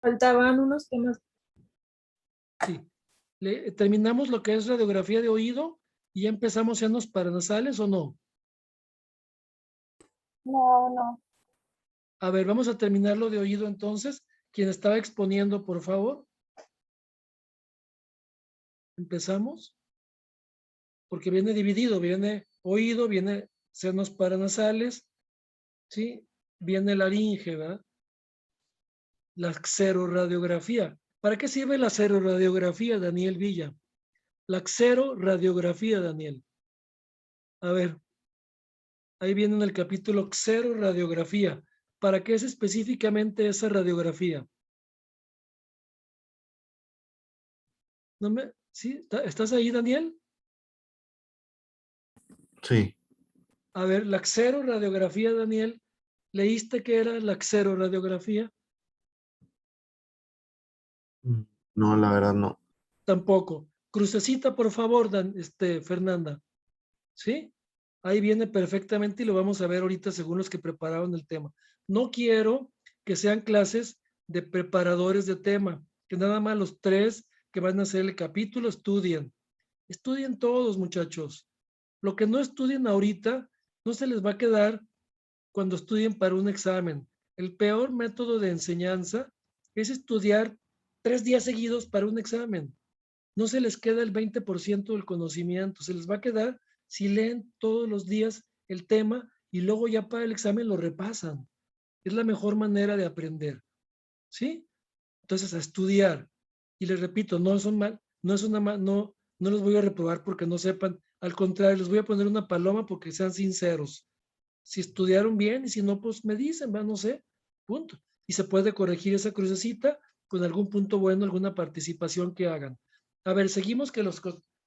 Faltaban unos temas. Sí. Terminamos lo que es radiografía de oído y ya empezamos senos paranasales, ¿o no? No, no. A ver, vamos a terminar lo de oído entonces. Quien estaba exponiendo, por favor. Empezamos. Porque viene dividido, viene oído, viene senos paranasales, ¿sí? Viene laringe, ¿verdad? La xeroradiografía. ¿Para qué sirve la xeroradiografía, Daniel Villa? La xeroradiografía, Daniel. A ver, ahí viene en el capítulo xeroradiografía. ¿Para qué es específicamente esa radiografía? ¿No me, sí? ¿Estás ahí, Daniel? Sí. A ver, la xeroradiografía, Daniel. ¿Leíste qué era la xeroradiografía? No, la verdad no. Tampoco. Crucecita, por favor, Fernanda. ¿Sí? Ahí viene perfectamente y lo vamos a ver ahorita según los que prepararon el tema. No quiero que sean clases de preparadores de tema, que nada más los tres que van a hacer el capítulo estudien. Estudien todos, muchachos. Lo que no estudien ahorita no se les va a quedar cuando estudien para un examen. El peor método de enseñanza es estudiar 3 días seguidos para un examen. No se les queda el 20% del conocimiento, se les va a quedar si leen todos los días el tema y luego ya para el examen lo repasan. Es la mejor manera de aprender, ¿sí? Entonces, a estudiar. Y les repito, no son mal, no es una mal, no los voy a reprobar porque no sepan. Al contrario, les voy a poner una paloma porque sean sinceros. Si estudiaron bien y si no, pues me dicen, no sé, punto. Y se puede corregir esa crucecita con algún punto bueno, alguna participación que hagan. A ver, seguimos que los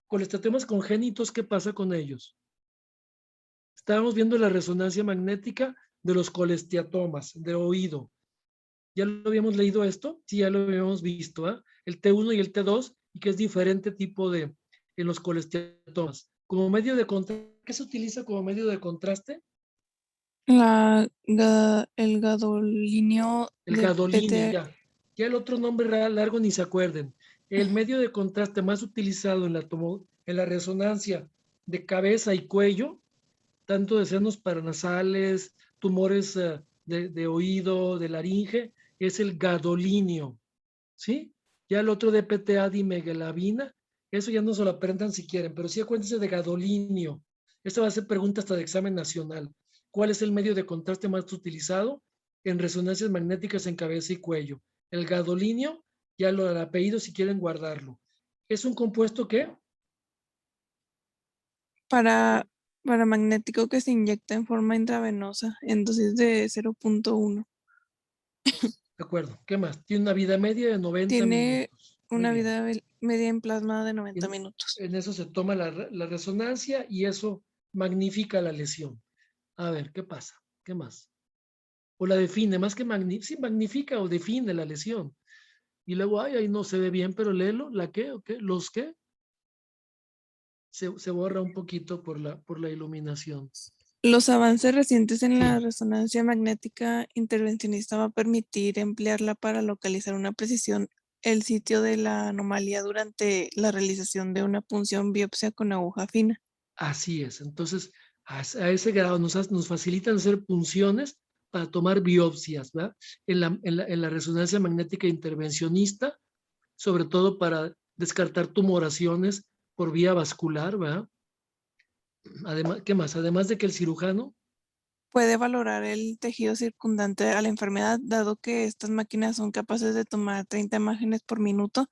colesteatomas congénitos, ¿qué pasa con ellos? Estábamos viendo la resonancia magnética de los colesteatomas de oído. ¿Ya lo habíamos leído esto? Sí, ya lo habíamos visto, ¿eh? El T1 y el T2, y que es diferente tipo de en los colesteatomas. Como medio de contraste, ¿qué se utiliza como medio de contraste? El gadolinio El de gadolinio, PT. ya. Ya el otro nombre largo ni se acuerden. El medio de contraste más utilizado en la resonancia de cabeza y cuello, tanto de senos paranasales, tumores de oído, de laringe, es el gadolinio, ¿sí? Ya el otro de PTA dimegalabina, eso ya no se lo aprendan si quieren, pero sí acuérdense de gadolinio. Esta va a ser pregunta hasta de examen nacional. ¿Cuál es el medio de contraste más utilizado en resonancias magnéticas en cabeza y cuello? El gadolinio, ya lo del apellido si quieren guardarlo. ¿Es un compuesto qué? Paramagnético que se inyecta en forma intravenosa en dosis de 0.1. De acuerdo. ¿Qué más? Tiene una vida media de 90 Tiene minutos. Muy una bien. vida media en plasma de 90 minutos. En eso se toma la resonancia y eso magnifica la lesión. A ver, ¿qué pasa? ¿Qué más? O la define, más que sí, magnifica o define la lesión. Y luego, ay, ahí no se ve bien, pero léelo, ¿la qué o qué? ¿Los qué? Se borra un poquito por la iluminación. Los avances recientes en la Sí, resonancia magnética intervencionista va a permitir emplearla para localizar una precisión el sitio de la anomalía durante la realización de una punción biopsia con aguja fina. así es. Entonces, a ese grado nos facilitan hacer punciones para tomar biopsias, ¿verdad? En la resonancia magnética intervencionista, sobre todo para descartar tumoraciones por vía vascular, ¿verdad? Además, ¿qué más? Además de que el cirujano, Puede valorar el tejido circundante a la enfermedad, dado que estas máquinas son capaces de tomar 30 imágenes por minuto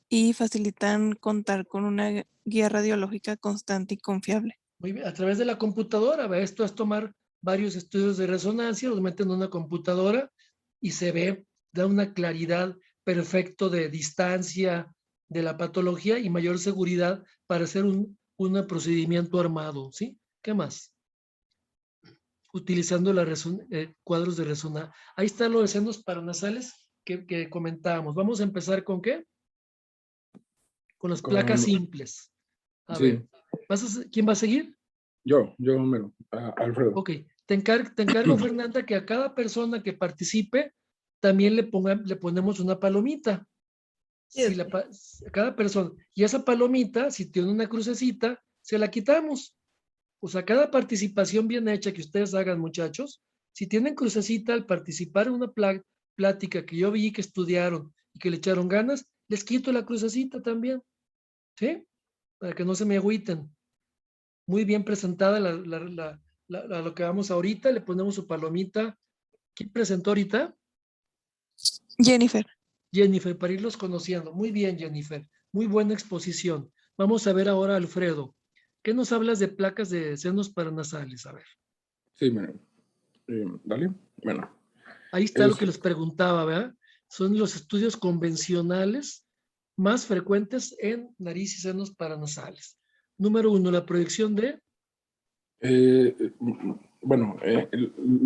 y facilitan contar con una guía radiológica constante y confiable. muy bien, a través de la computadora, ¿verdad? Esto es tomar varios estudios de resonancia, los meten en una computadora y se ve, da una claridad perfecto de distancia de la patología y mayor seguridad para hacer un procedimiento armado, ¿sí? ¿Qué más? Utilizando cuadros de resonancia. Ahí están los senos paranasales que comentábamos. Vamos a empezar con ¿qué? Con las placas simples. A Sí. ver, ¿quién va a seguir? Yo, Homero, Alfredo. Ok, te encargo, Fernanda, que a cada persona que participe también le ponemos una palomita. Si cada persona, y esa palomita, si tiene una crucecita, se la quitamos. O sea, cada participación bien hecha que ustedes hagan, muchachos, si tienen crucecita al participar en una plática que yo vi que estudiaron y que le echaron ganas, les quito la crucecita también, ¿sí? Para que no se me agüiten. Muy bien presentada lo que vamos ahorita, le ponemos su palomita. ¿Quién presentó ahorita? Jennifer. Jennifer, para irlos conociendo. Muy bien, Jennifer. Muy buena exposición. Vamos a ver ahora, Alfredo. ¿Qué nos hablas de placas de senos paranasales? A ver. Sí, bueno, dale. Bueno. Ahí está lo que les preguntaba, ¿verdad? Son los estudios convencionales más frecuentes en nariz y senos paranasales. Número 1, la proyección de... Lo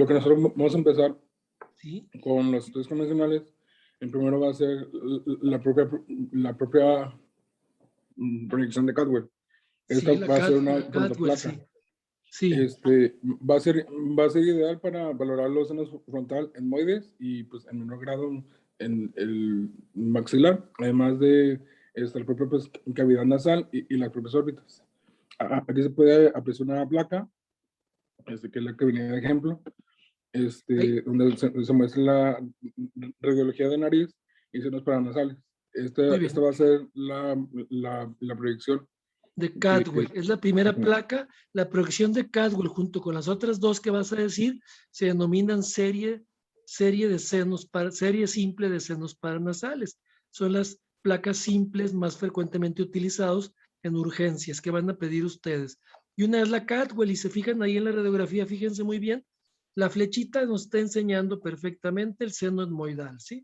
que nosotros vamos a empezar Sí. con los estudios convencionales, en primero va a ser la propia proyección de Cadwell. Esta va a ser una frontoplaca. Sí. Va a ser ideal para valorar los senos frontal etmoides y pues en menor grado en el maxilar, además de la propia cavidad nasal y las propias órbitas. Aquí se puede apreciar una placa, que es la que venía de ejemplo, donde se muestra la radiología de nariz y senos paranasales. Esta va a ser la proyección de Cadwell. Es la primera placa. La proyección de Cadwell junto con las otras dos que vas a decir se denominan serie simple de senos paranasales. Son las placas simples más frecuentemente utilizados en urgencias que van a pedir ustedes. Y una es la Cadwell, y se fijan ahí en la radiografía, fíjense muy bien, la flechita nos está enseñando perfectamente el seno etmoidal, ¿sí?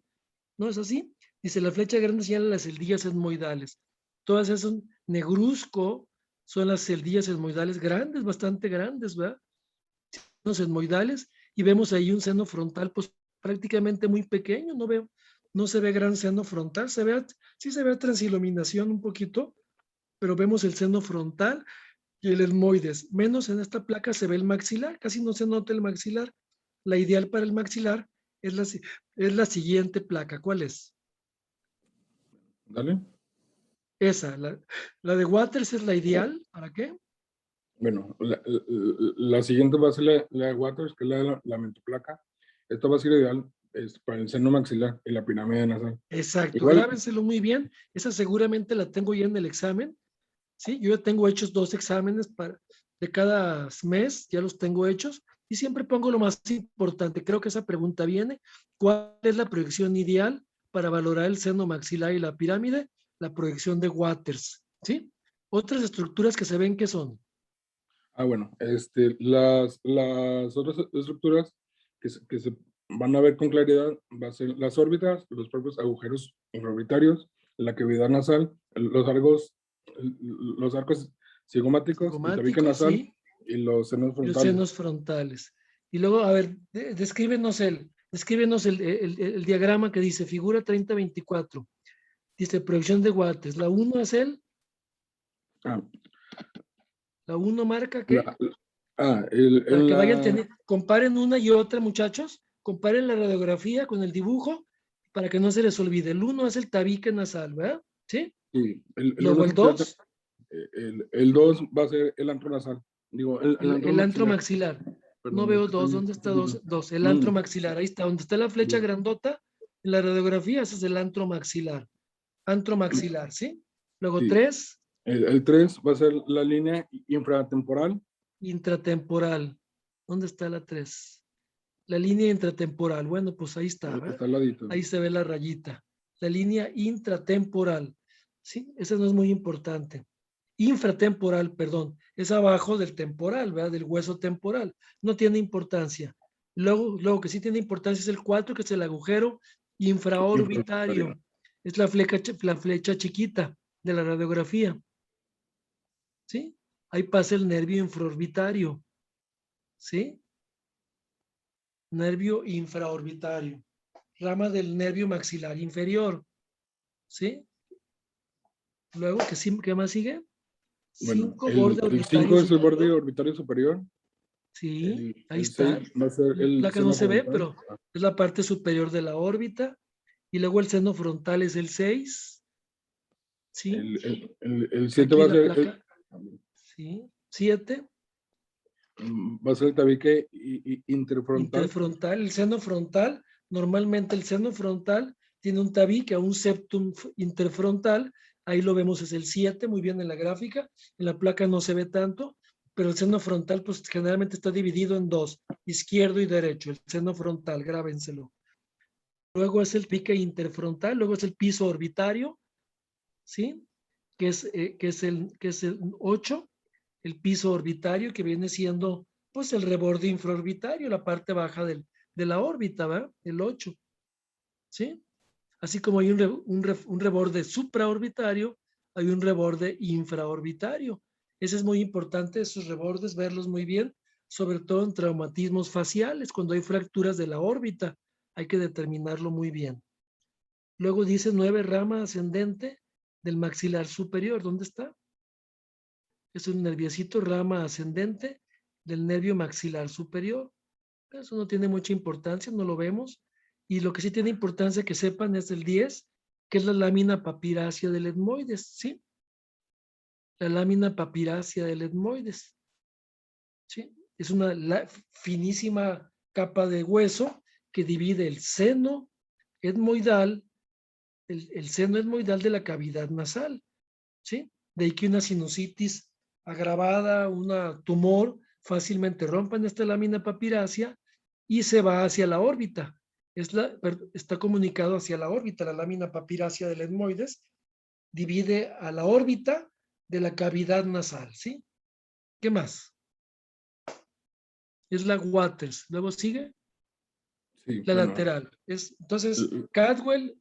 ¿No es así? Dice, la flecha grande señala las celdillas etmoidales. Todas esas negruzco son las celdillas etmoidales grandes, bastante grandes, ¿verdad? Los etmoidales, y vemos ahí un seno frontal, pues prácticamente muy pequeño, no se ve gran seno frontal, sí se ve transiluminación un poquito, pero vemos el seno frontal y el etmoides. Menos en esta placa se ve el maxilar, casi no se nota el maxilar. La ideal para el maxilar es la siguiente placa. ¿Cuál es? Dale. Esa, la de Waters es la ideal. ¿Para qué? Bueno, la siguiente va a ser la de Waters, que es la mentoplaca. Esta va a ser ideal para el seno maxilar y la pirámide nasal. Exacto, Igual, grábenselo muy bien. Esa seguramente la tengo ya en el examen. ¿Sí? Yo ya tengo hechos 2 exámenes de cada mes, ya los tengo hechos. Y siempre pongo lo más importante. Creo que esa pregunta viene. ¿Cuál es la proyección ideal para valorar el seno maxilar y la pirámide? La proyección de Waters. ¿Sí? Otras estructuras que se ven, ¿qué son? Bueno, las otras estructuras que se van a ver con claridad va a ser las órbitas, los propios agujeros infraorbitarios, la cavidad nasal, los arcos cigomáticos, el tabique nasal, sí, y los senos frontales. Los senos frontales. Y luego, a ver, descríbenos el diagrama que dice figura 3024. Dice proyección de Waters. La 1 es la 1 marca ¿qué? Para que vayan teniendo, comparen una y otra, muchachos. Comparen la radiografía con el dibujo para que no se les olvide. El 1 es el tabique nasal, ¿verdad? ¿Sí? Sí. Luego el 2. El 2 va a ser el antro nasal. Digo, el antro maxilar. Perdón, no veo 2. ¿Dónde está 2? 2. El antro maxilar. Ahí está. Donde está la flecha grandota en la radiografía, ese es el antro maxilar. Antro maxilar, ¿sí? Luego 3. El 3 va a ser la línea infratemporal. Intratemporal. ¿Dónde está la 3? La línea intratemporal. Bueno, pues ahí está. Está al ladito. Ahí se ve la rayita. La línea intratemporal. ¿Sí? Esa no es muy importante. Infratemporal, perdón. Es abajo del temporal, ¿verdad? Del hueso temporal. No tiene importancia. Luego que sí tiene importancia es el 4, que es el agujero infraorbitario. Es la flecha chiquita de la radiografía. ¿Sí? Ahí pasa el nervio infraorbitario. ¿Sí? Nervio infraorbitario. Rama del nervio maxilar inferior. ¿Sí? Luego, ¿qué más sigue? Bueno, 5, borde el orbitario 5 es el borde superior. orbitario superior. Sí, ahí el está. 6 va a ser La el placa no seno se ve, frontal. pero es la parte superior de la órbita. Y luego el seno frontal es el 6. ¿Sí? El 7 Aquí va a la ser placa. ¿Sí? 7. va a ser el tabique interfrontal. Interfrontal. El seno frontal, normalmente el seno frontal tiene un tabique a un septum interfrontal. Ahí lo vemos, es el 7, muy bien en la gráfica. En la placa no se ve tanto, pero el seno frontal pues generalmente está dividido en dos, izquierdo y derecho. El seno frontal, grábenselo. Luego es el pique interfrontal, luego es el piso orbitario, ¿sí? Que es el 8, el piso orbitario, que viene siendo pues el reborde infraorbitario, la parte baja de la órbita, ¿va? El 8, ¿sí? Así como hay un reborde supraorbitario, hay un reborde infraorbitario. Ese es muy importante, esos rebordes, verlos muy bien, sobre todo en traumatismos faciales, cuando hay fracturas de la órbita, hay que determinarlo muy bien. Luego dice 9, rama ascendente del maxilar superior. ¿Dónde está? Es un nerviosito, rama ascendente del nervio maxilar superior. Eso no tiene mucha importancia, no lo vemos. Y lo que sí tiene importancia que sepan es el 10, que es la lámina papirácea del etmoides, ¿sí? La lámina papirácea del etmoides, ¿sí? Es una finísima capa de hueso que divide el seno etmoidal, el seno etmoidal de la cavidad nasal, ¿sí? De ahí que una sinusitis agravada, un tumor, fácilmente rompan esta lámina papirácea y se va hacia la órbita. Está comunicado hacia la órbita, la lámina papirácea del etmoides divide a la órbita de la cavidad nasal, ¿sí? ¿Qué más? Es la Waters. Luego sigue Sí, la bueno, lateral. Entonces, Cadwell,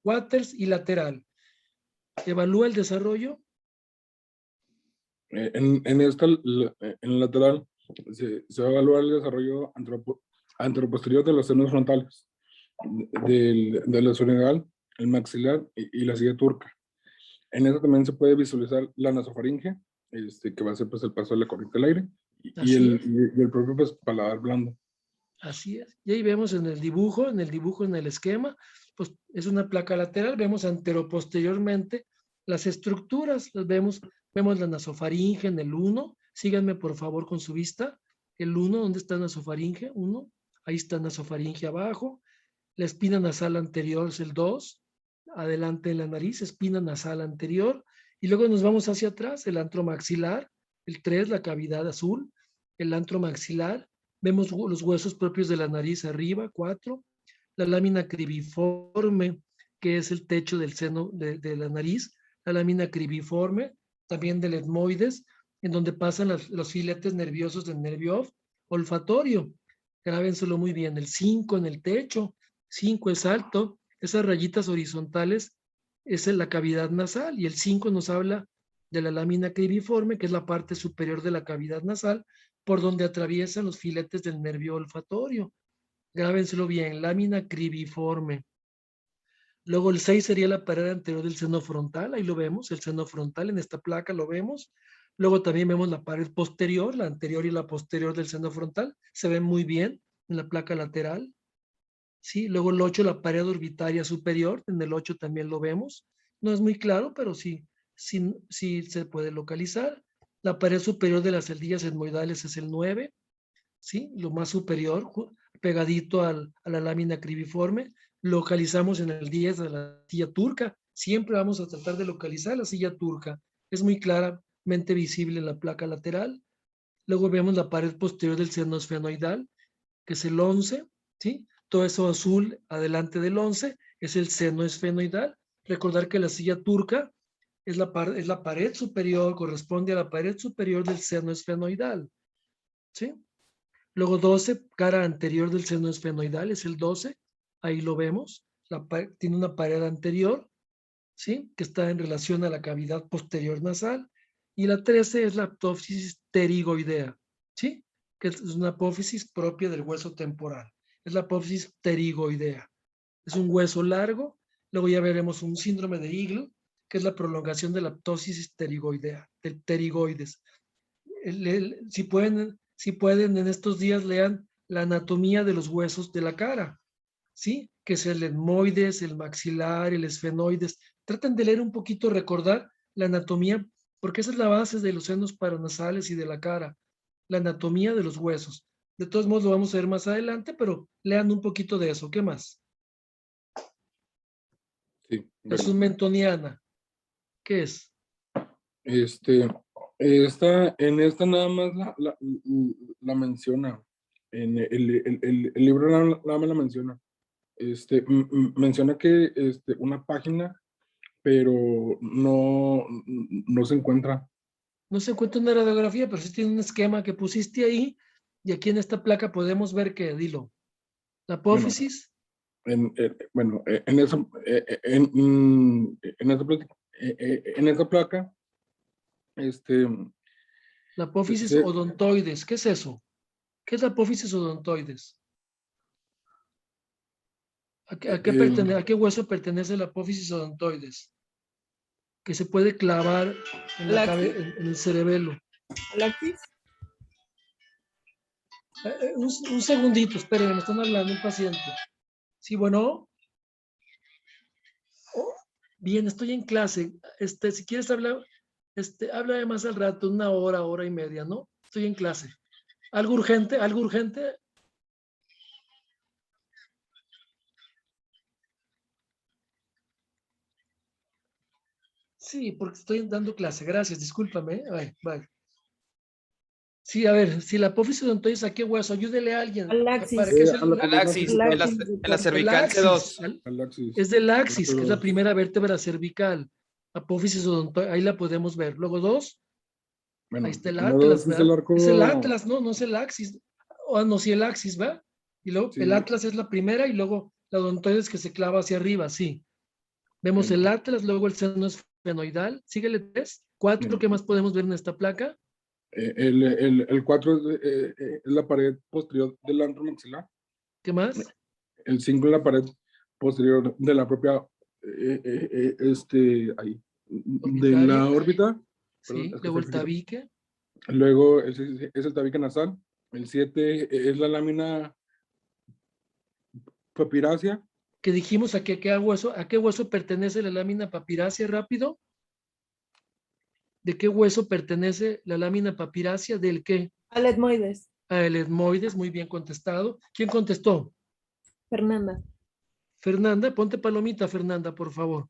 Waters y lateral. Evalúa el desarrollo. en esta, en el lateral, se va a evaluar el desarrollo anteroposterior de los senos frontales, de la esofágica, el maxilar y la silla turca. En eso también se puede visualizar la nasofaringe, que va a ser pues el paso de la corriente del aire, y el propio pues, paladar blando. Así es. Y ahí vemos en el dibujo, en el esquema, pues es una placa lateral, vemos anteroposteriormente las estructuras, las vemos la nasofaringe en el 1, síganme por favor con su vista, el 1, ¿dónde está nasofaringe? 1, ahí está nasofaringe abajo, la espina nasal anterior es el 2, adelante en la nariz, espina nasal anterior, y luego nos vamos hacia atrás, el antro maxilar, el 3, la cavidad azul, el antro maxilar, vemos los huesos propios de la nariz arriba, 4, la lámina cribiforme, que es el techo del seno de la nariz, la lámina cribiforme, también del etmoides, en donde pasan los filetes nerviosos del nervio olfatorio. Grábenselo muy bien, el 5 en el techo, 5 es alto, esas rayitas horizontales es en la cavidad nasal y el 5 nos habla de la lámina cribiforme, que es la parte superior de la cavidad nasal, por donde atraviesan los filetes del nervio olfatorio. Grábenselo bien, lámina cribiforme. Luego el 6 sería la pared anterior del seno frontal, ahí lo vemos, el seno frontal, en esta placa lo vemos. Luego también vemos la pared posterior, la anterior y la posterior del seno frontal, se ven muy bien en la placa lateral. ¿Sí? Luego el 8, la pared orbitaria superior, en el 8 también lo vemos. No es muy claro, pero sí se puede localizar. La pared superior de las celdillas etmoidales es el 9, ¿sí? Lo más superior, pegadito a la lámina cribiforme. Localizamos en el 10 de la silla turca. Siempre vamos a tratar de localizar la silla turca. Es muy claramente visible en la placa lateral. Luego vemos la pared posterior del seno esfenoidal, que es el 11, ¿sí? Todo eso azul adelante del 11 es el seno esfenoidal. Recordar que la silla turca es la pared superior, corresponde a la pared superior del seno esfenoidal, ¿sí? Luego 12, cara anterior del seno esfenoidal, es el 12, ahí lo vemos, tiene una pared anterior, ¿sí? Que está en relación a la cavidad posterior nasal, y la 13 es la apófisis pterigoidea, ¿sí? Que es una apófisis propia del hueso temporal, es la apófisis pterigoidea, es un hueso largo. Luego ya veremos un síndrome de Eagle, que es la prolongación de la apófisis pterigoidea, del pterigoides. Si pueden si pueden en estos días lean la anatomía de los huesos de la cara, ¿sí? Que es el etmoides, el maxilar, el esfenoides. Traten de leer un poquito, recordar la anatomía, porque esa es la base de los senos paranasales y de la cara, la anatomía de los huesos. De todos modos lo vamos a ver más adelante, pero lean un poquito de eso. ¿Qué más? Sí, La submentoniana. ¿Qué es? En esta nada más la menciona. En el libro nada más la menciona. Menciona que una página, pero no se encuentra. No se encuentra una radiografía, pero sí tiene un esquema que pusiste ahí. Y aquí en esta placa podemos ver que, dilo, la apófisis, En esa placa, la apófisis se- odontoides. ¿Qué es eso? ¿Qué es la apófisis odontoides? ¿A qué hueso pertenece la apófisis odontoides? Que se puede clavar en, en el cerebelo. Alexis. Un segundito, espérenme, me están hablando un paciente. Sí, bueno. Oh, bien, estoy en clase. Si quieres hablar, háblame más al rato, una hora, hora y media, ¿no? Estoy en clase. ¿Algo urgente? ¿Algo urgente? Sí, porque estoy dando clase. Gracias, discúlpame. Bye, bye. Sí, a ver, si la apófisis odontoides, ¿a qué hueso? Ayúdele a alguien. Alexis. ¿Para qué es a la el axis, Alaxis, Alaxis, en la doctor. cervical axis? C2. al axis. Es del axis, que es la C2. primera vértebra cervical. Apófisis odontoide, ahí la podemos ver. Luego 2, Bueno, ahí está el número dos atlas, es el ¿verdad? Es el arco. atlas, no es el axis. O no, sí, el axis, ¿va? Y luego Sí, el atlas es la primera y luego la odontoides que se clava hacia arriba, sí. Vemos el bueno, atlas, luego el seno esfenoidal. Síguele 3, 4, ¿qué más podemos ver en esta placa? el 4 es la pared posterior del antro maxilar. ¿Qué más? El 5 es la pared posterior de la propia, ahí, de Orbitaria, la órbita. Perdón, sí. es que Luego estoy el flojito. tabique. Luego es el tabique nasal. El 7 es la lámina papirácea. Que dijimos a qué hueso pertenece la lámina papirácea, rápido. ¿De qué hueso pertenece la lámina papirácea? ¿Del qué? Al etmoides. El etmoides, muy bien contestado. ¿Quién contestó? Fernanda. Fernanda, ponte palomita, Fernanda, por favor.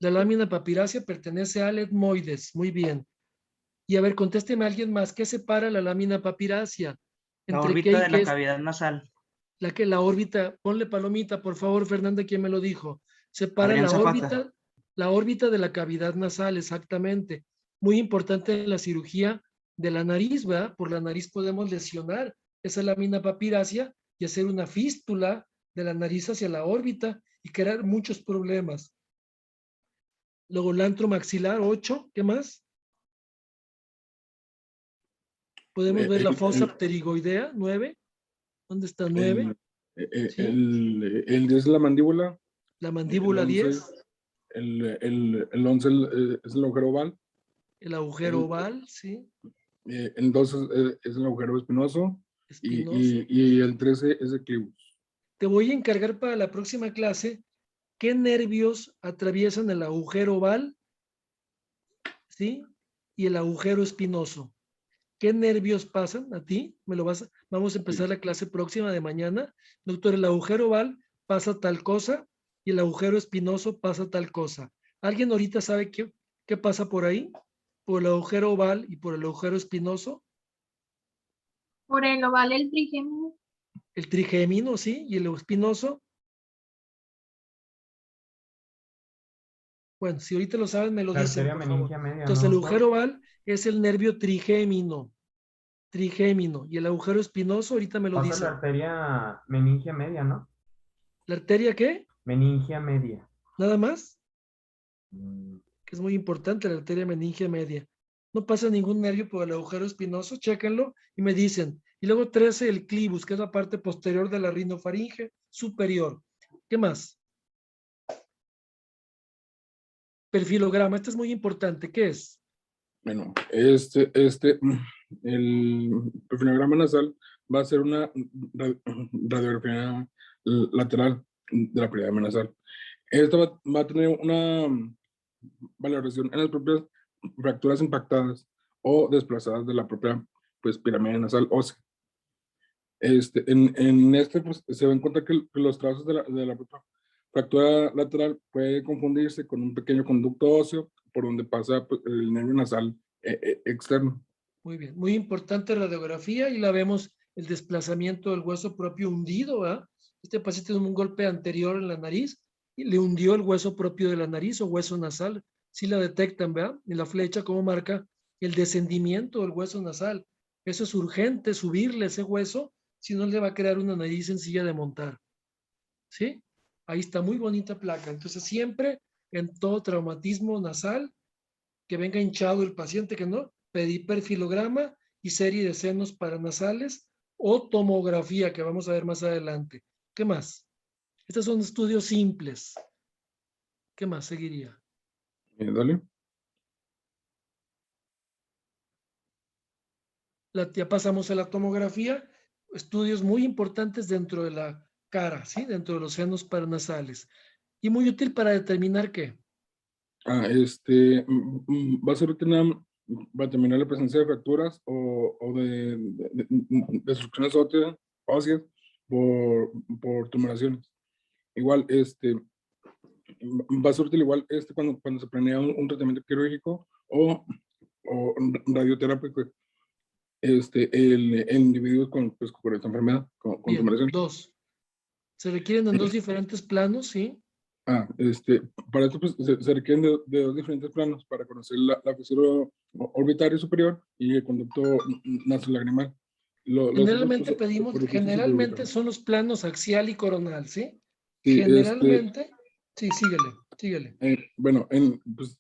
La lámina papirácea pertenece al etmoides, muy bien. Y a ver, contésteme a alguien más. ¿Qué separa la lámina papirácea? La ¿Entre qué órbita y de qué la es? cavidad nasal. La órbita, ponle palomita, por favor, Fernanda, ¿quién me lo dijo? Separa Adrián Zapata. la órbita de la cavidad nasal, exactamente. Muy importante en la cirugía de la nariz, ¿verdad? Por la nariz podemos lesionar esa lámina papirácea y hacer una fístula de la nariz hacia la órbita y crear muchos problemas. Luego el antro maxilar, 8, ¿qué más? Podemos ver la fosa pterigoidea, 9. ¿Dónde está 9? ¿Sí? El 10 es la mandíbula. La El mandíbula 11 10, el 11 es el agujero oval. el agujero oval, ¿sí? El 12 es el agujero espinoso. Espinoso. Y el 13 es el clivus. Te voy a encargar para la próxima clase qué nervios atraviesan el agujero oval, ¿sí? Y el agujero espinoso. ¿Qué nervios pasan a ti? Vamos a empezar la clase próxima de mañana. Doctor, el agujero oval pasa tal cosa y el agujero espinoso pasa tal cosa. ¿Alguien ahorita sabe qué pasa por ahí? Por el agujero oval y por el agujero espinoso. Por el oval el trigémino. El trigémino, ¿sí? Y el espinoso. Bueno, si ahorita lo saben, me lo La dicen, arteria por favor. meningia media, Entonces, ¿no, el doctor? agujero oval es el nervio trigémino. Trigémino. Y el agujero espinoso, ahorita me lo Pasa la dicen. arteria meningia media, ¿no? ¿La arteria qué? Meningia media. ¿Nada más? Mm, Que es muy importante, la arteria meningia media. No pasa ningún nervio por el agujero espinoso, chéquenlo y me dicen. Y luego 13, el clivus, que es la parte posterior de la rinofaringe superior. ¿Qué más? Perfilograma, este es muy importante. ¿Qué es? Bueno, el perfilograma nasal va a ser una radiografía lateral de la pirámide nasal. Esta va a tener una valoración en las propias fracturas impactadas o desplazadas de la propia pues, pirámide nasal ósea. En este pues, se va en cuenta que los trazos de la propia fractura lateral puede confundirse con un pequeño conducto óseo por donde pasa pues, el nervio nasal externo. Muy bien, muy importante radiografía y la vemos el desplazamiento del hueso propio hundido, ¿verdad? Este paciente tuvo un golpe anterior en la nariz y le hundió el hueso propio de la nariz o hueso nasal. Sí la detectan, ¿verdad? En la flecha, cómo marca el descendimiento del hueso nasal. Eso es urgente, subirle ese hueso, si no le va a crear una nariz sencilla de montar. ¿Sí? Ahí está muy bonita placa. Entonces siempre en todo traumatismo nasal, que venga hinchado el paciente, que no, pedir perfilograma y serie de senos paranasales o tomografía, que vamos a ver más adelante. ¿Qué más? Estos son estudios simples. ¿Qué más seguiría? Dale. Ya pasamos a la tomografía, estudios muy importantes dentro de la cara, ¿sí? Dentro de los senos paranasales. Y muy útil para determinar qué. Va a ser útil para determinar la presencia de fracturas o de destrucciones óseas por tumoraciones. Igual, va a ser útil igual cuando se planea un tratamiento quirúrgico o radioterápico, el individuo con esta enfermedad, con Bien, tumoración. 2. Se requieren en 2 diferentes planos, ¿sí? Para esto pues, se requieren de 2 diferentes planos para conocer la fisura orbitaria superior y el conducto nasolagrimal. Generalmente pedimos, por generalmente son los planos axial y coronal, ¿sí? Sí, Generalmente, sí, síguele. bueno, pues,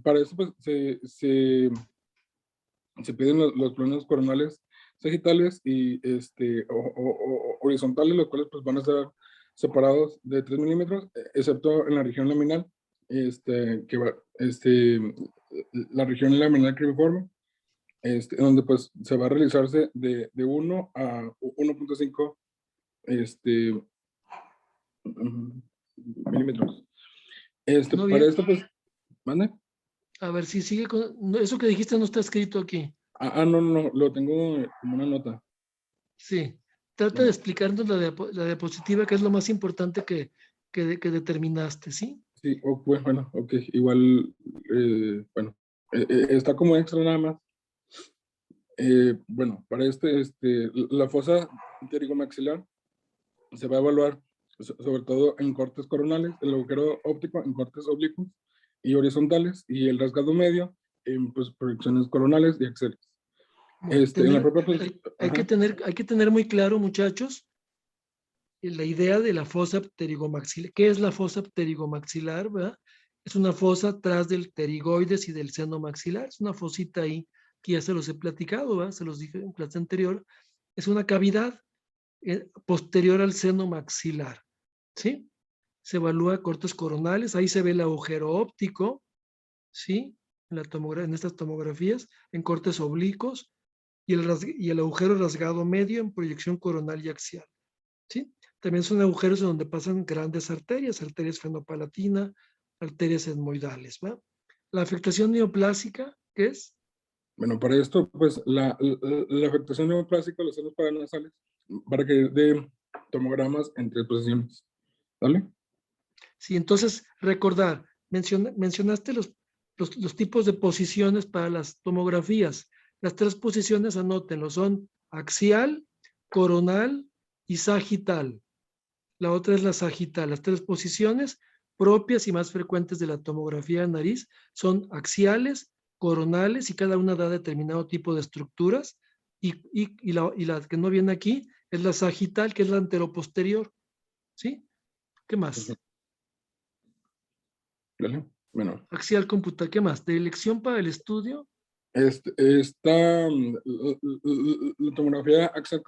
para eso pues, se piden los planos coronales sagitales y horizontales, los cuales pues, van a estar separados de 3 milímetros, excepto en la región laminal, la región laminal cribriforme, donde pues se va a realizarse de 1 a 1.5 milímetros. ¿No Para bien? esto pues, ¿mande? A ver si sigue con... no, eso que dijiste no está escrito aquí. No, lo tengo como una nota. Sí. Trata de explicarnos la diapositiva, que es lo más importante que determinaste, ¿sí? Sí, bueno, ok, igual, bueno, está como extra nada más. Bueno, para la fosa pterigomaxilar se va a evaluar sobre todo en cortes coronales, el agujero óptico en cortes oblicuos y horizontales y el rasgado medio en pues, proyecciones coronales y axiales. Bueno, En la propia, pues, hay que tener muy claro, muchachos, la idea de la fosa pterigomaxilar. ¿Qué es la fosa pterigomaxilar, verdad? Es una fosa tras del pterigoides y del seno maxilar. Es una fosita ahí que ya se los he platicado, ¿verdad? Se los dije en clase anterior. Es una cavidad posterior al seno maxilar, ¿sí? Se evalúa cortes coronales, ahí se ve el agujero óptico, ¿sí? En estas tomografías, en cortes oblicuos y el agujero rasgado medio en proyección coronal y axial, ¿sí? También son agujeros en donde pasan grandes arterias, arterias fenopalatina, arterias etmoidales, ¿va? La afectación neoplásica, ¿qué es? bueno, para esto, pues, la afectación neoplástica de los senos paranasales, para que dé tomogramas en 3 posiciones. ¿Vale? Sí, entonces, recordar, mencionaste los tipos de posiciones para las tomografías. Las 3 posiciones, anótenlo, son axial, coronal y sagital. La otra es la sagital. Las 3 posiciones propias y más frecuentes de la tomografía de nariz son axiales, coronales y cada una da determinado tipo de estructuras. Y la que no viene aquí es la sagital, que es la anteroposterior. ¿Sí? ¿Qué más? ¿Vale? Bueno, Axial computar, ¿qué más? ¿De elección para el estudio? la tomografía axial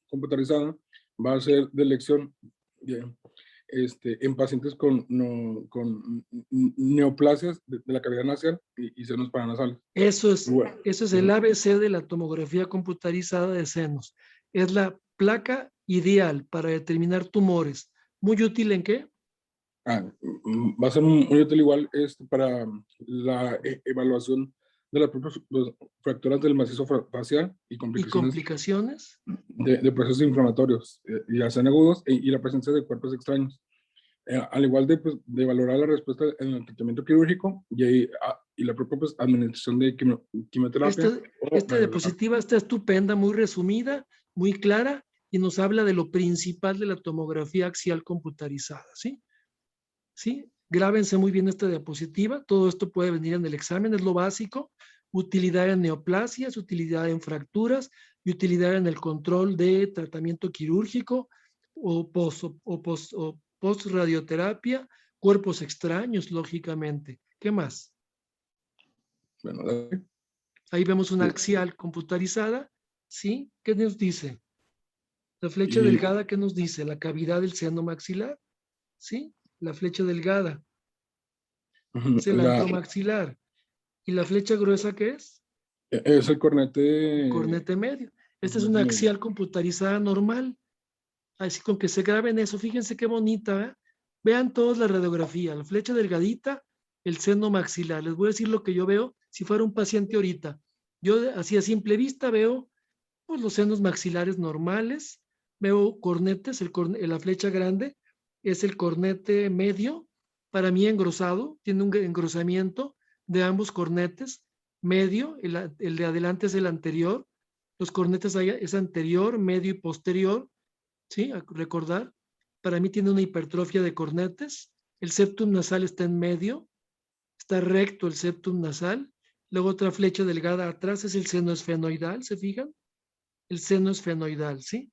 computarizada va a ser de elección. Bien. en pacientes con neoplasias de la cavidad nasal y senos paranasales. Eso es Bueno, el ABC de la tomografía computarizada de senos. Es la placa ideal para determinar tumores. ¿Muy útil en qué? Va a ser muy útil igual para la evaluación de las propias fracturas del macizo facial y ¿Y complicaciones complicaciones? de procesos inflamatorios, ya sean agudos, y la presencia de cuerpos extraños. Al igual de valorar la respuesta en el tratamiento quirúrgico y la propia administración de quimioterapia. Esta diapositiva está estupenda, muy resumida, muy clara, y nos habla de lo principal de la tomografía axial computarizada, ¿sí? ¿Sí? Grábense muy bien esta diapositiva, todo esto puede venir en el examen, es lo básico, utilidad en neoplasias, utilidad en fracturas y utilidad en el control de tratamiento quirúrgico o post-radioterapia, cuerpos extraños, lógicamente. ¿Qué más? Bueno, Ahí vemos una axial computarizada, ¿sí? ¿Qué nos dice? La flecha Y- delgada, ¿qué nos dice? La cavidad del seno maxilar, ¿sí? La flecha delgada es el antromaxilar. ¿Y la flecha gruesa qué es? es el cornete. El cornete medio. Esta es cornete una medio. axial computarizada normal. Así con que se graben eso, fíjense qué bonita, ¿eh? Vean todos la radiografía, la flecha delgadita, el seno maxilar. Les voy a decir lo que yo veo si fuera un paciente ahorita. Yo así a simple vista veo pues, los senos maxilares normales, veo cornetes, la flecha grande es el cornete medio, para mí engrosado, tiene un engrosamiento de ambos cornetes, medio, el de adelante es el anterior, los cornetes es anterior, medio y posterior, ¿sí? A recordar, para mí tiene una hipertrofia de cornetes, el septum nasal está en medio, está recto el septum nasal, luego otra flecha delgada atrás es el seno esfenoidal, ¿se fijan? El seno esfenoidal, ¿sí?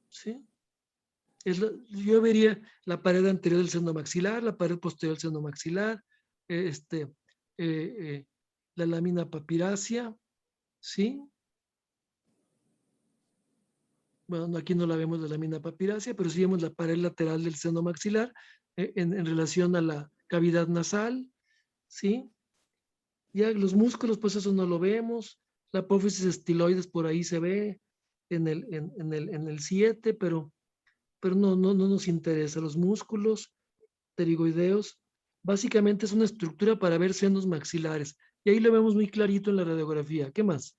¿Sí? Yo vería la pared anterior del seno maxilar, la pared posterior del seno maxilar, eh, este, la lámina papirácea, ¿sí? Bueno, aquí no la vemos la lámina papirácea, pero sí vemos la pared lateral del seno maxilar en relación a la cavidad nasal, ¿sí? Ya los músculos, pues eso no lo vemos. La apófisis estiloides por ahí se ve en el 7, pero no nos interesa. Los músculos pterigoideos, básicamente es una estructura para ver senos maxilares. Y ahí lo vemos muy clarito en la radiografía. ¿Qué más?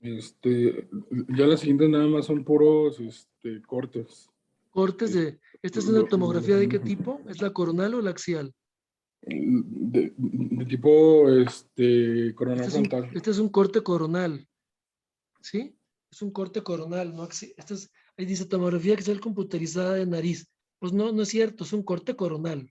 Ya las siguientes nada más son puros cortes. Cortes de... ¿Esta es una tomografía de qué tipo? ¿Es la coronal o la axial? De tipo coronal frontal. Este es un corte coronal. ¿Sí? Es un corte coronal. ¿No? Ahí dice tomografía axial computarizada de nariz. Pues no es cierto, es un corte coronal.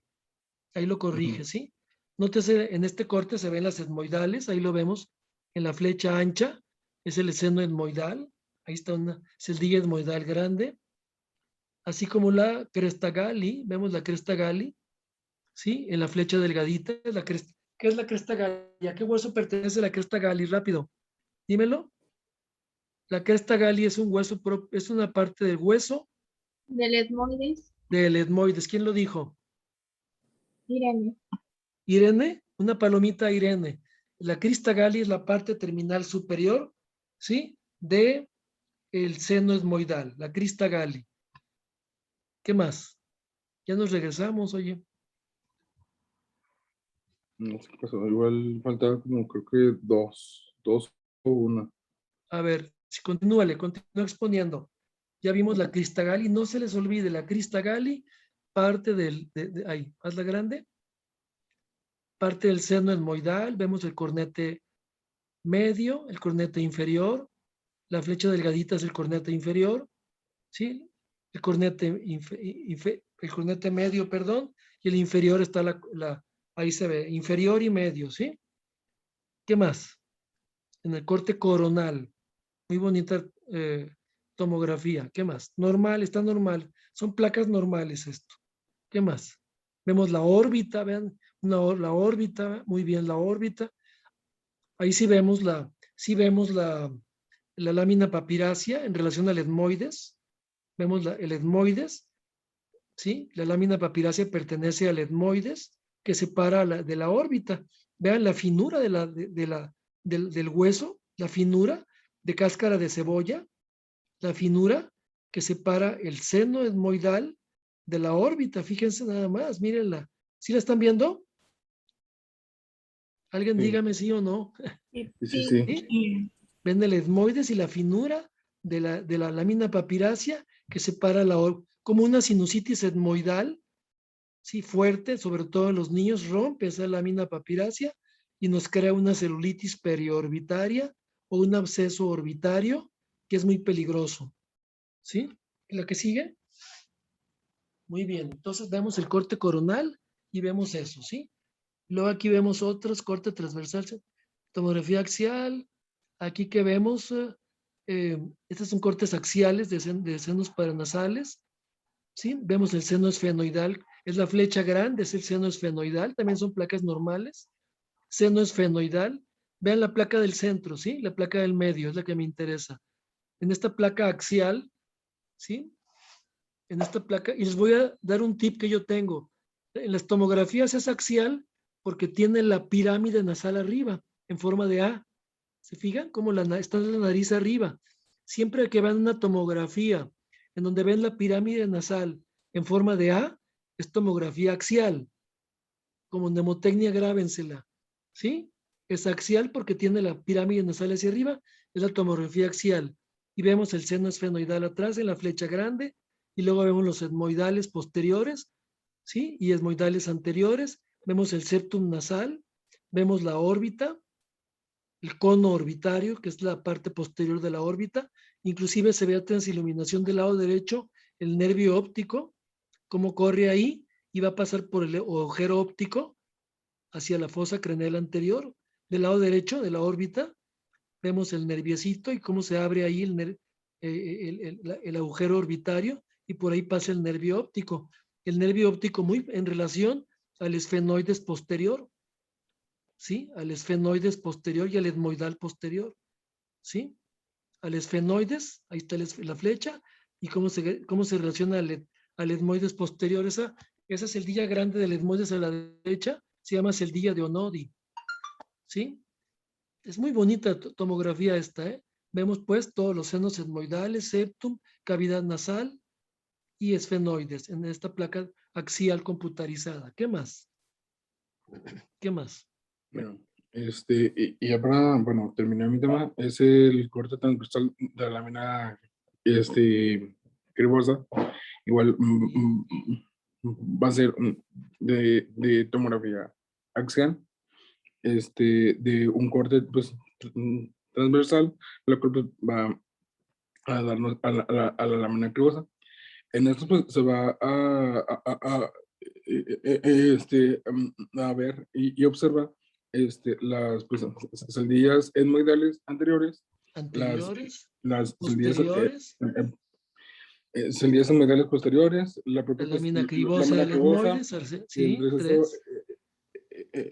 Ahí lo corrige, ¿sí? Nótese, en este corte se ven las etmoidales, ahí lo vemos en la flecha ancha, es el seno etmoidal, ahí está es el diga etmoidal grande, así como la cresta Galli, vemos la cresta Galli, ¿sí? En la flecha delgadita, ¿qué es la cresta Galli? ¿A qué hueso pertenece la cresta Galli? Rápido, dímelo. La cresta Galli es un hueso, es una parte del hueso Del etmoides. del etmoides. ¿Quién lo dijo? Irene. Irene, una palomita Irene. La crista Galli es la parte terminal superior, ¿sí? De el seno etmoidal, la crista Galli. ¿Qué más? Ya nos regresamos, oye. No sé qué pasó, igual faltaba como creo que dos o una. A ver, continúa exponiendo. Ya vimos la crista Galli, no se les olvide, la crista Galli, parte ahí, hazla grande, parte del seno etmoidal, vemos el cornete medio, el cornete inferior, la flecha delgadita es el cornete inferior, ¿sí? El cornete, el cornete medio, perdón, y el inferior está ahí se ve, inferior y medio, ¿sí? ¿Qué más? En el corte coronal, muy bonita tomografía, ¿qué más? Normal, está normal, son placas normales esto. ¿Qué más? Vemos la órbita, vean, la órbita, muy bien la órbita. Ahí sí vemos la lámina papirácea en relación al etmoides, Vemos el etmoides, ¿sí? La lámina papirácea pertenece al etmoides que separa de la órbita. Vean la finura del hueso, la finura de cáscara de cebolla, la finura que separa el seno etmoidal de la órbita. Fíjense nada más, mírenla. ¿Sí la están viendo? Alguien Sí. dígame sí o no. Sí. ¿Sí? Ven el etmoides y la finura de la lámina papirácea que separa como una sinusitis etmoidal, sí, fuerte, sobre todo en los niños, rompe esa lámina papirácea y nos crea una celulitis periorbitaria o un absceso orbitario que es muy peligroso. ¿Sí? ¿La que sigue? Muy bien, entonces vemos el corte coronal y vemos eso, ¿sí? Luego aquí vemos otros, corte transversal, tomografía axial. Aquí que vemos, estos son cortes axiales de senos paranasales, ¿sí? Vemos el seno esfenoidal, es la flecha grande, es el seno esfenoidal, también son placas normales. Seno esfenoidal, vean la placa del centro, ¿sí? La placa del medio es la que me interesa. En esta placa axial, ¿sí? En esta placa, y les voy a dar un tip que yo tengo. En las tomografías es axial porque tiene la pirámide nasal arriba, en forma de A. ¿Se fijan? Como está la nariz arriba. Siempre que vean una tomografía en donde ven la pirámide nasal en forma de A, es tomografía axial. Como mnemotecnia, grábensela. ¿Sí? Es axial porque tiene la pirámide nasal hacia arriba, es la tomografía axial. Y vemos el seno esfenoidal atrás en la flecha grande, y luego vemos los etmoidales posteriores, ¿sí? Y etmoidales anteriores. Vemos el septum nasal, vemos la órbita, el cono orbitario, que es la parte posterior de la órbita. Inclusive se ve a transiluminación del lado derecho, el nervio óptico, cómo corre ahí y va a pasar por el agujero óptico hacia la fosa craneal anterior. Del lado derecho de la órbita vemos el nerviecito y cómo se abre ahí el agujero orbitario y por ahí pasa el nervio óptico. El nervio óptico muy en relación al esfenoides posterior, ¿sí? Al esfenoides posterior y al etmoidal posterior, ¿sí? Al esfenoides, ahí está la flecha, y cómo se relaciona al etmoides posterior. Esa es el celdilla grande del etmoides a la derecha, se llama celdilla de Onodi, ¿sí? Es muy bonita tomografía esta, ¿eh? Vemos pues todos los senos etmoidales, septum, cavidad nasal y esfenoides en esta placa axial computarizada. ¿Qué más? ¿Qué más? Bueno, y ya para, bueno, terminar mi tema, es el corte transversal de la lámina, cribosa. Igual va a ser de tomografía axial, de un corte, pues, transversal, lo cual pues, va a darnos a la lámina cribosa. En esto pues se va a ver y observa las pues, celdillas etmoidales anteriores, Anteriores, las posteriores, celdillas etmoidales posteriores, la la propia pues, lámina cribosa lámina del cribosa, etmoides, el sí, receso tres.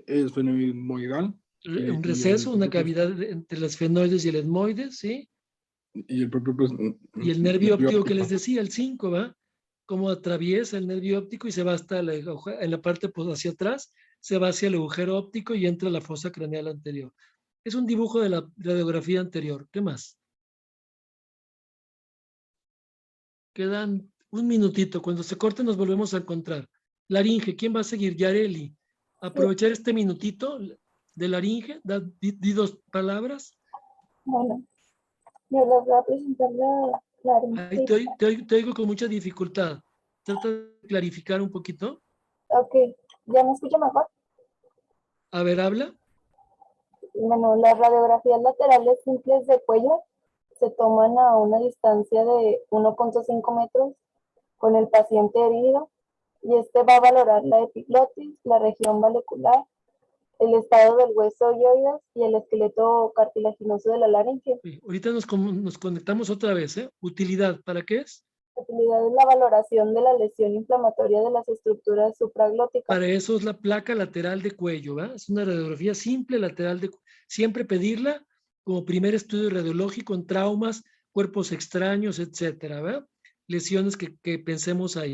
esfenoidal Un y el receso, una propio, pues, cavidad entre los esfenoides y el etmoides, ¿sí? y el propio pues, Y el nervio nervio óptico que les óptico. decía, el 5, ¿va? Cómo atraviesa el nervio óptico y se va hasta en la parte pues, hacia atrás, se va hacia el agujero óptico y entra a la fosa craneal anterior. Es un dibujo de la radiografía anterior. ¿Qué más? Quedan un minutito. Cuando se corte nos volvemos a encontrar. Laringe, ¿quién va a seguir? Yareli. Aprovechar este minutito de laringe. Di dos palabras. Bueno, yo les voy a presentar la Ahí laringitis. te oigo con mucha dificultad. Trata de clarificar un poquito. Ok, ¿ya me escucha mejor? A ver, habla. Bueno, las radiografías laterales simples de cuello se toman a una distancia de 1.5 metros con el paciente herido y este va a valorar la epiglotis, la región vallecular, el estado del hueso oioides y el esqueleto cartilaginoso de la laringe. Sí, ahorita nos conectamos otra vez, ¿eh? Utilidad, ¿para qué es? La utilidad es la valoración de la lesión inflamatoria de las estructuras supraglóticas. Para eso es la placa lateral de cuello, ¿va? Es una radiografía simple lateral de cuello. Siempre pedirla como primer estudio radiológico en traumas, cuerpos extraños, etcétera, ¿va? lesiones que pensemos ahí.